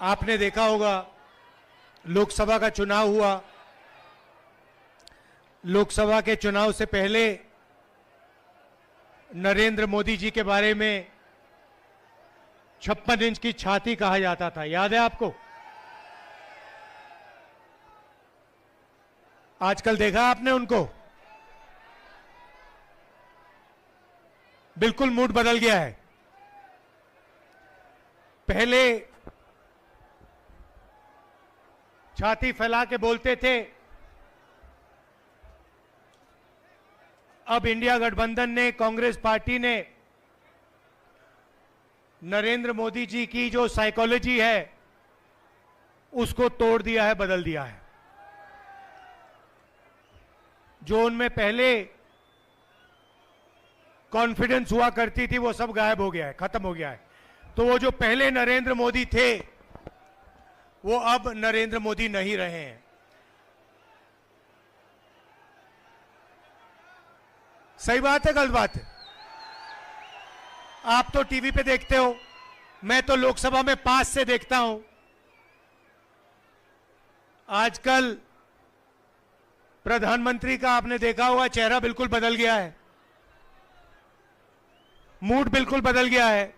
आपने देखा होगा लोकसभा का चुनाव हुआ। लोकसभा के चुनाव से पहले नरेंद्र मोदी जी के बारे में 56 इंच की छाती कहा जाता था, याद है आपको? आजकल देखा आपने उनको? बिल्कुल मूड बदल गया है। पहले छाती फैला के बोलते थे, अब इंडिया गठबंधन ने, कांग्रेस पार्टी ने नरेंद्र मोदी जी की जो साइकोलॉजी है उसको तोड़ दिया है, बदल दिया है। जो उनमें पहले कॉन्फिडेंस हुआ करती थी वो सब गायब हो गया है, खत्म हो गया है। तो वो जो पहले नरेंद्र मोदी थे वो अब नरेंद्र मोदी नहीं रहे हैं। सही बात है, गलत बात है? आप तो टीवी पे देखते हो, मैं तो लोकसभा में पास से देखता हूं। आजकल प्रधानमंत्री का आपने देखा होगा चेहरा बिल्कुल बदल गया है, मूड बिल्कुल बदल गया है।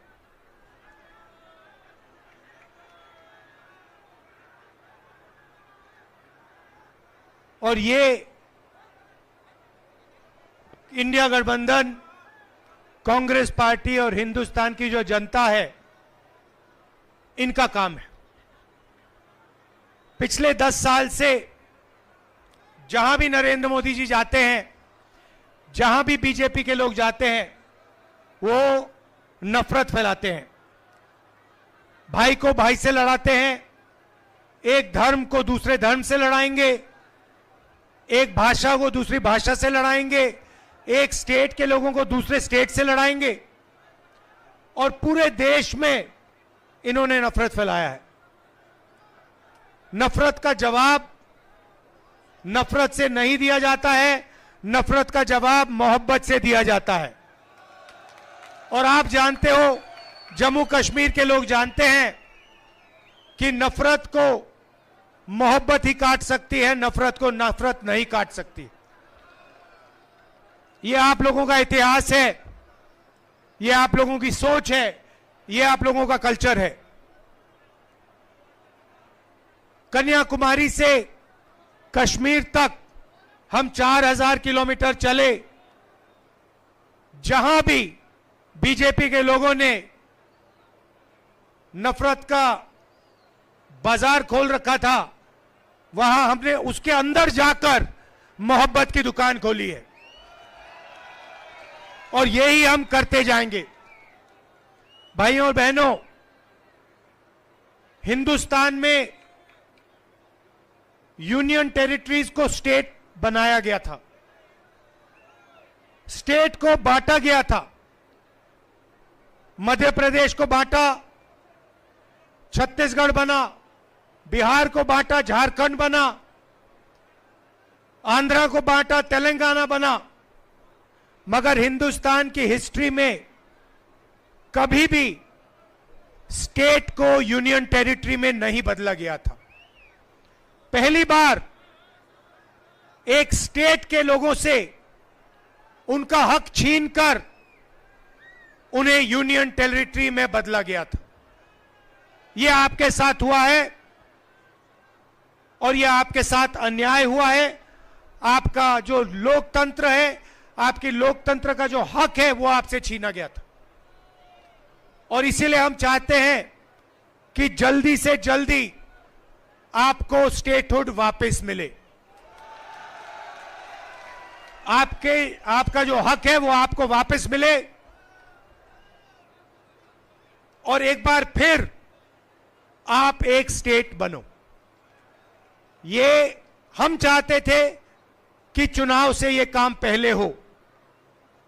और ये इंडिया गठबंधन, कांग्रेस पार्टी और हिंदुस्तान की जो जनता है, इनका काम है। पिछले 10 साल से जहां भी नरेंद्र मोदी जी जाते हैं, जहां भी बीजेपी के लोग जाते हैं, वो नफरत फैलाते हैं, भाई को भाई से लड़ाते हैं, एक धर्म को दूसरे धर्म से लड़ाएंगे, एक भाषा को दूसरी भाषा से लड़ाएंगे, एक स्टेट के लोगों को दूसरे स्टेट से लड़ाएंगे, और पूरे देश में इन्होंने नफरत फैलाया है। नफरत का जवाब नफरत से नहीं दिया जाता है, नफरत का जवाब मोहब्बत से दिया जाता है। और आप जानते हो, जम्मू कश्मीर के लोग जानते हैं कि नफरत को मोहब्बत ही काट सकती है, नफरत को नफरत नहीं काट सकती। ये आप लोगों का इतिहास है, ये आप लोगों की सोच है, ये आप लोगों का कल्चर है। कन्याकुमारी से कश्मीर तक हम 4000 किलोमीटर चले, जहां भी बीजेपी के लोगों ने नफरत का बाजार खोल रखा था, वहां हमने उसके अंदर जाकर मोहब्बत की दुकान खोली है, और यही हम करते जाएंगे। भाइयों और बहनों, हिंदुस्तान में यूनियन टेरिटरीज को स्टेट बनाया गया था, स्टेट को बांटा गया था। मध्य प्रदेश को बांटा, छत्तीसगढ़ बना, बिहार को बांटा, झारखंड बना, आंध्रा को बांटा, तेलंगाना बना। मगर हिंदुस्तान की हिस्ट्री में कभी भी स्टेट को यूनियन टेरिटरी में नहीं बदला गया था। पहली बार एक स्टेट के लोगों से उनका हक छीनकर उन्हें यूनियन टेरिटरी में बदला गया था। यह आपके साथ हुआ है, और यह आपके साथ अन्याय हुआ है। आपका जो लोकतंत्र है, आपकी लोकतंत्र का जो हक है, वो आपसे छीना गया था। और इसीलिए हम चाहते हैं कि जल्दी से जल्दी आपको स्टेटहुड वापस मिले। आपका जो हक है वो आपको वापस मिले, और एक बार फिर आप एक स्टेट बनो। ये हम चाहते थे कि चुनाव से ये काम पहले हो,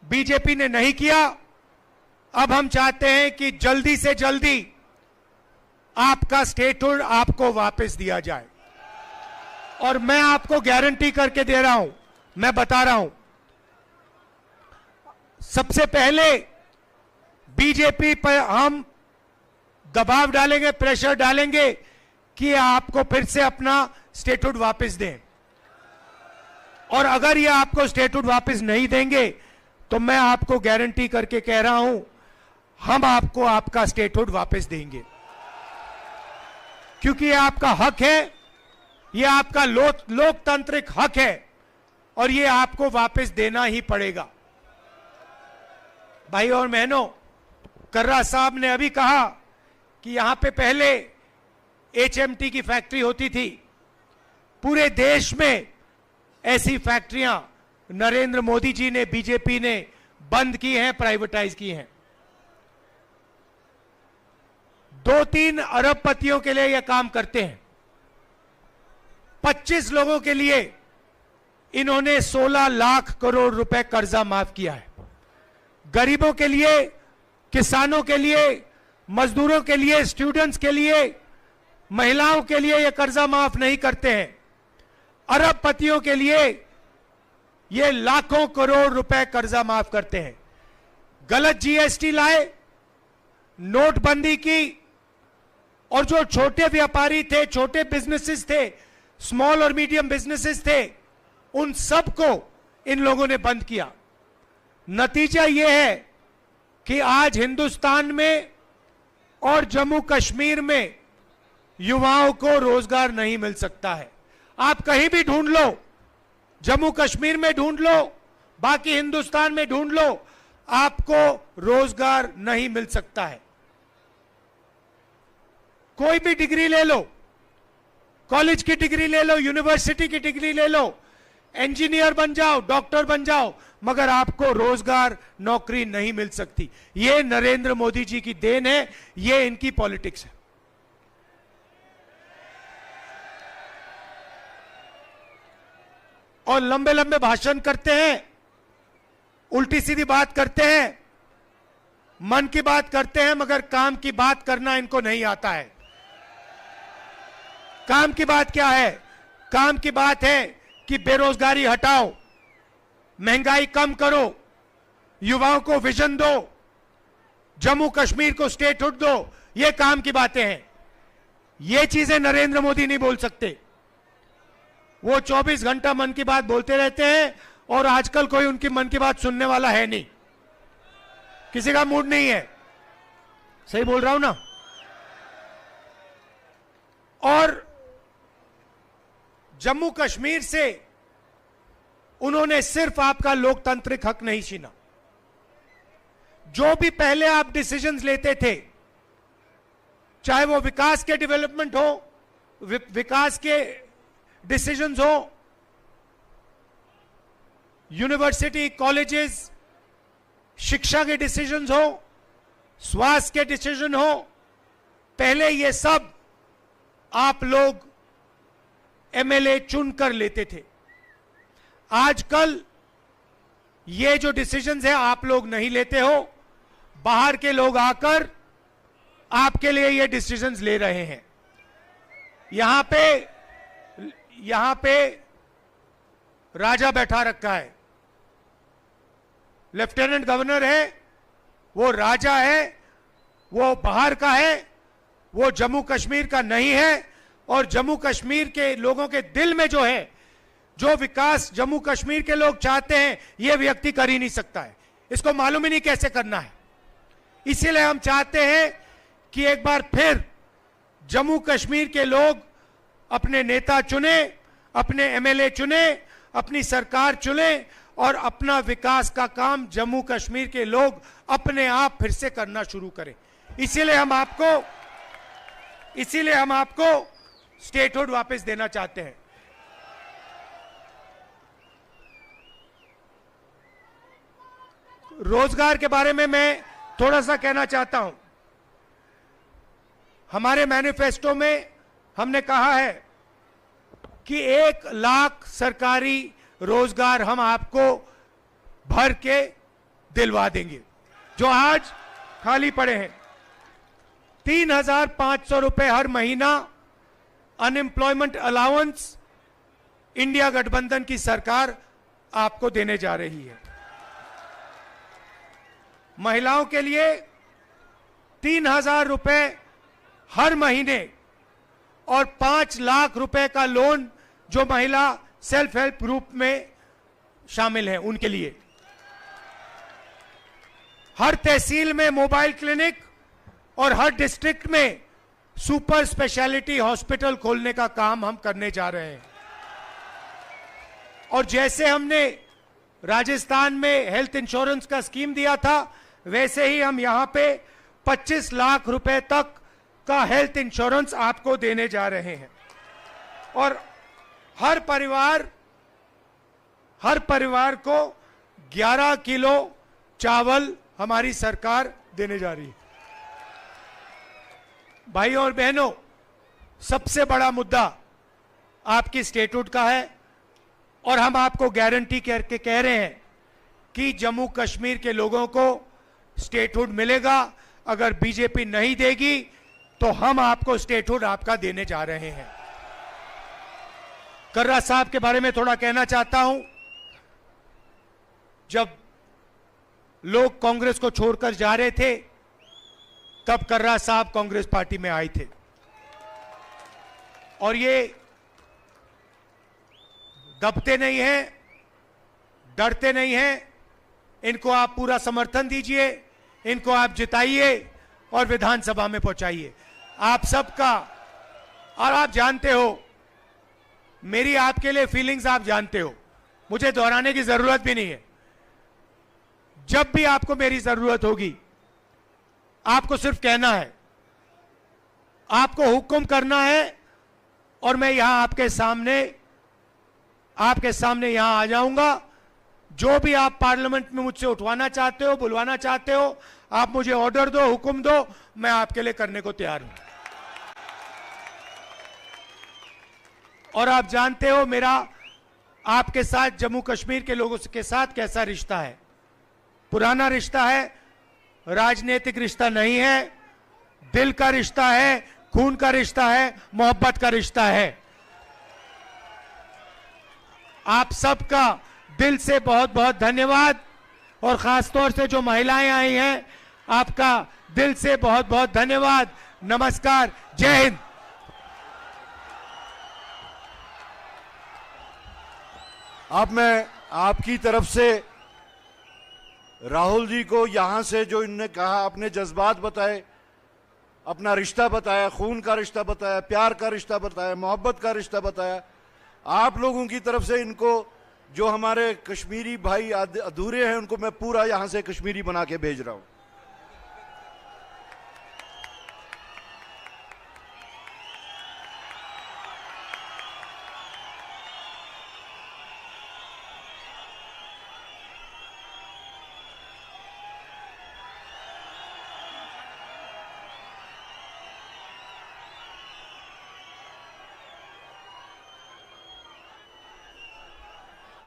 बीजेपी ने नहीं किया। अब हम चाहते हैं कि जल्दी से जल्दी आपका स्टेटहुड आपको वापस दिया जाए। और मैं आपको गारंटी करके दे रहा हूं, मैं बता रहा हूं, सबसे पहले बीजेपी पर हम दबाव डालेंगे, प्रेशर डालेंगे कि आपको फिर से अपना स्टेटहुड वापस दें। और अगर ये आपको स्टेटहुड वापस नहीं देंगे तो मैं आपको गारंटी करके कह रहा हूं, हम आपको आपका स्टेटहुड वापस देंगे, क्योंकि ये आपका हक है, ये आपका लोकतांत्रिक हक है और ये आपको वापस देना ही पड़ेगा। भाई और बहनों, कर्रा साहब ने अभी कहा कि यहां पे पहले HMT की फैक्ट्री होती थी। पूरे देश में ऐसी फैक्ट्रियां नरेंद्र मोदी जी ने, बीजेपी ने बंद की हैं, प्राइवेटाइज की हैं। 2-3 अरबपतियों के लिए यह काम करते हैं। 25 लोगों के लिए इन्होंने 16 लाख करोड़ रुपए कर्जा माफ किया है। गरीबों के लिए, किसानों के लिए, मजदूरों के लिए, स्टूडेंट्स के लिए, महिलाओं के लिए यह कर्जा माफ नहीं करते हैं। अरबपतियों के लिए ये लाखों करोड़ रुपए कर्जा माफ करते हैं। गलत GST लाए, नोटबंदी की, और जो छोटे व्यापारी थे, छोटे बिजनेसेस थे, स्मॉल और मीडियम बिजनेसेस थे, उन सबको इन लोगों ने बंद किया। नतीजा यह है कि आज हिंदुस्तान में और जम्मू कश्मीर में युवाओं को रोजगार नहीं मिल सकता है। आप कहीं भी ढूंढ लो, जम्मू कश्मीर में ढूंढ लो, बाकी हिंदुस्तान में ढूंढ लो, आपको रोजगार नहीं मिल सकता है। कोई भी डिग्री ले लो, कॉलेज की डिग्री ले लो, यूनिवर्सिटी की डिग्री ले लो, इंजीनियर बन जाओ, डॉक्टर बन जाओ, मगर आपको रोजगार, नौकरी नहीं मिल सकती। यह नरेंद्र मोदी जी की देन है, यह इनकी पॉलिटिक्स है। और लंबे लंबे भाषण करते हैं, उल्टी सीधी बात करते हैं, मन की बात करते हैं, मगर काम की बात करना इनको नहीं आता है। काम की बात क्या है? काम की बात है कि बेरोजगारी हटाओ, महंगाई कम करो, युवाओं को विजन दो, जम्मू कश्मीर को स्टेटहुड दो। ये काम की बातें हैं। ये चीजें नरेंद्र मोदी नहीं बोल सकते। वो 24 घंटा मन की बात बोलते रहते हैं और आजकल कोई उनकी मन की बात सुनने वाला है नहीं, किसी का मूड नहीं है। सही बोल रहा हूं ना? और जम्मू कश्मीर से उन्होंने सिर्फ आपका लोकतांत्रिक हक नहीं छीना। जो भी पहले आप डिसीजंस लेते थे, चाहे वो विकास के डेवलपमेंट हो, विकास के डिसीजंस हो, यूनिवर्सिटी, कॉलेजेस, शिक्षा के डिसीजंस हो, स्वास्थ्य के डिसीजन हो, पहले ये सब आप लोग MLA चुनकर लेते थे। आजकल ये जो डिसीजंस है आप लोग नहीं लेते हो, बाहर के लोग आकर आपके लिए ये डिसीजंस ले रहे हैं। यहां पे राजा बैठा रखा है, लेफ्टिनेंट गवर्नर है, वो राजा है, वो बाहर का है, वो जम्मू कश्मीर का नहीं है। और जम्मू कश्मीर के लोगों के दिल में जो है, जो विकास जम्मू कश्मीर के लोग चाहते हैं, ये व्यक्ति कर ही नहीं सकता है। इसको मालूम ही नहीं कैसे करना है। इसीलिए हम चाहते हैं कि एक बार फिर जम्मू कश्मीर के लोग अपने नेता चुने, अपने MLA चुने, अपनी सरकार चुने और अपना विकास का काम जम्मू कश्मीर के लोग अपने आप फिर से करना शुरू करें। इसीलिए हम आपको स्टेटहुड वापस देना चाहते हैं। रोजगार के बारे में मैं थोड़ा सा कहना चाहता हूं। हमारे मैनिफेस्टो में हमने कहा है कि 1 लाख सरकारी रोजगार हम आपको भर के दिलवा देंगे, जो आज खाली पड़े हैं। 3,500 रुपए हर महीना अनएम्प्लॉयमेंट अलाउंस इंडिया गठबंधन की सरकार आपको देने जा रही है। महिलाओं के लिए 3,000 रुपए हर महीने और 5 लाख रुपए का लोन जो महिला सेल्फ हेल्प ग्रुप में शामिल हैं उनके लिए। हर तहसील में मोबाइल क्लिनिक और हर डिस्ट्रिक्ट में सुपर स्पेशलिटी हॉस्पिटल खोलने का काम हम करने जा रहे हैं। और जैसे हमने राजस्थान में हेल्थ इंश्योरेंस का स्कीम दिया था, वैसे ही हम यहां पे 25 लाख रुपए तक का हेल्थ इंश्योरेंस आपको देने जा रहे हैं। और हर परिवार को 11 किलो चावल हमारी सरकार देने जा रही है। भाइयों और बहनों, सबसे बड़ा मुद्दा आपकी स्टेटहुड का है और हम आपको गारंटी करके कह रहे हैं कि जम्मू कश्मीर के लोगों को स्टेटहुड मिलेगा। अगर बीजेपी नहीं देगी तो हम आपको स्टेटहुड आपका देने जा रहे हैं। कर्रा साहब के बारे में थोड़ा कहना चाहता हूं। जब लोग कांग्रेस को छोड़कर जा रहे थे तब कर्रा साहब कांग्रेस पार्टी में आए थे और ये दबते नहीं हैं, डरते नहीं हैं। इनको आप पूरा समर्थन दीजिए, इनको आप जिताइए और विधानसभा में पहुंचाइए। आप सबका, और आप जानते हो मेरी आपके लिए फीलिंग्स, आप जानते हो, मुझे दोहराने की जरूरत भी नहीं है। जब भी आपको मेरी जरूरत होगी आपको सिर्फ कहना है, आपको हुक्म करना है और मैं यहां आपके सामने यहां आ जाऊंगा। जो भी आप पार्लियामेंट में मुझसे उठवाना चाहते हो, बुलवाना चाहते हो, आप मुझे ऑर्डर दो, हुक्म दो, मैं आपके लिए करने को तैयार हूं। और आप जानते हो मेरा आपके साथ, जम्मू कश्मीर के लोगों के साथ कैसा रिश्ता है। पुराना रिश्ता है, राजनीतिक रिश्ता नहीं है, दिल का रिश्ता है, खून का रिश्ता है, मोहब्बत का रिश्ता है। आप सबका दिल से बहुत बहुत धन्यवाद और खासतौर से जो महिलाएं आई हैं, आपका दिल से बहुत बहुत धन्यवाद। नमस्कार, जय हिंद। अब मैं आपकी तरफ से राहुल जी को यहां से जो इन्होंने कहा, अपने जज्बात बताए, अपना रिश्ता बताया, खून का रिश्ता बताया, प्यार का रिश्ता बताया, मोहब्बत का रिश्ता बताया, आप लोगों की तरफ से इनको, जो हमारे कश्मीरी भाई अधूरे हैं, उनको मैं पूरा यहां से कश्मीरी बना के भेज रहा हूं।